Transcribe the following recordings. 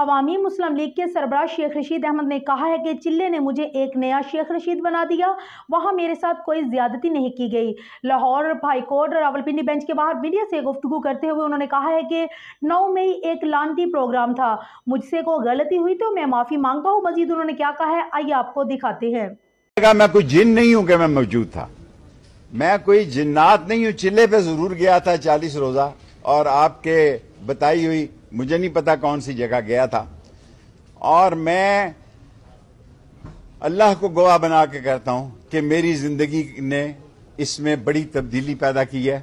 عوامی مسلم لیگ کے سربراہ شیخ رشید احمد نے کہا ہے کہ چلے نے مجھے ایک نیا شیخ رشید بنا دیا، وہاں میرے ساتھ کوئی زیادتی نہیں کی گئی۔ Lahore high court Rawalpindi bench کے باہر میڈیا سے گفتگو کرتے ہوئے انہوں نے کہا ہے کہ 9 مئی ایک لانتی پروگرام تھا، مجھ سے کوئی غلطی ہوئی تو میں معافی مانگتا ہوں۔ مزید انہوں نے کیا کہا ہے، آئیے آپ کو دکھاتے ہیں۔ میں کوئی جن نہیں ہوں کہ میں موجود تھا، میں کوئی جنات نہیں ہوں۔ چلے پہ ضرور گیا تھا 40 روزہ، اور آپ کے بتائی ہوئی مجھے نہیں پتا کون سی جگہ گیا تھا، اور میں اللہ کو گواہ بنا کے کہتا ہوں کہ میری زندگی نے اس میں بڑی تبدیلی پیدا کی ہے۔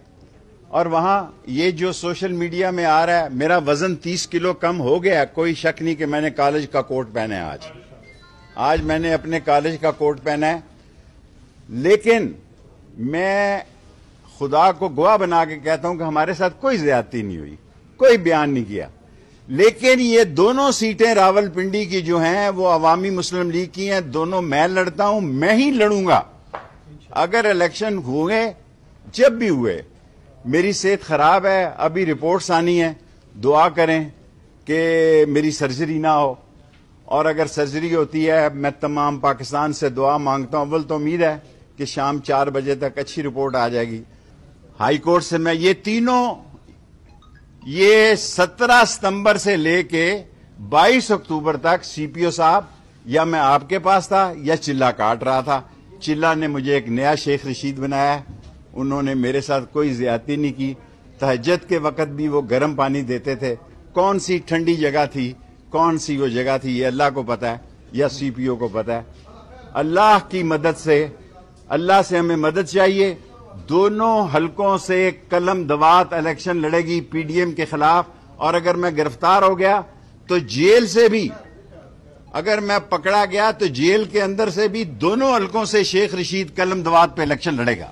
اور وہاں یہ جو سوشل میڈیا میں آ رہا ہے، میرا وزن 30 کلو کم ہو گیا ہے، کوئی شک نہیں کہ میں نے کالج کا کوٹ پہنا ہے۔ آج میں نے اپنے کالج کا کوٹ پہنا ہے، لیکن میں خدا کو گواہ بنا کے کہتا ہوں کہ ہمارے ساتھ کوئی زیادتی نہیں ہوئی، کوئی بیان نہیں کیا۔ لیکن یہ دونوں سیٹیں راولپنڈی کی جو ہیں وہ عوامی مسلم لیگ کی ہیں، دونوں میں لڑتا ہوں، میں ہی لڑوں گا۔ اگر الیکشن ہوئے، جب بھی ہوئے، میری صحت خراب ہے، ابھی رپورٹس آنی ہے، دعا کریں کہ میری سرجری نہ ہو، اور اگر سرجری ہوتی ہے میں تمام پاکستان سے دعا مانگتا ہوں۔ اول تو امید ہے کہ شام 4 بجے تک اچھی رپورٹ آ جائے گی ہائی کورٹ سے۔ میں یہ تینوں، یہ 17 ستمبر سے لے کے 22 اکتوبر تک سی پی او صاحب یا میں آپ کے پاس تھا یا چلا کاٹ رہا تھا۔ چلا نے مجھے ایک نیا شیخ رشید بنایا ہے، انہوں نے میرے ساتھ کوئی زیادتی نہیں کی۔ تہجد کے وقت بھی وہ گرم پانی دیتے تھے۔ کون سی ٹھنڈی جگہ تھی، کون سی وہ جگہ تھی، یہ اللہ کو پتا ہے یا سی پی او کو پتا ہے۔ اللہ کی مدد سے، اللہ سے ہمیں مدد چاہیے۔ دونوں حلقوں سے قلم دوات الیکشن لڑے گی پی ڈی ایم کے خلاف، اور اگر میں گرفتار ہو گیا تو جیل سے بھی، اگر میں پکڑا گیا تو جیل کے اندر سے بھی دونوں حلقوں سے شیخ رشید قلم دوات پہ الیکشن لڑے گا۔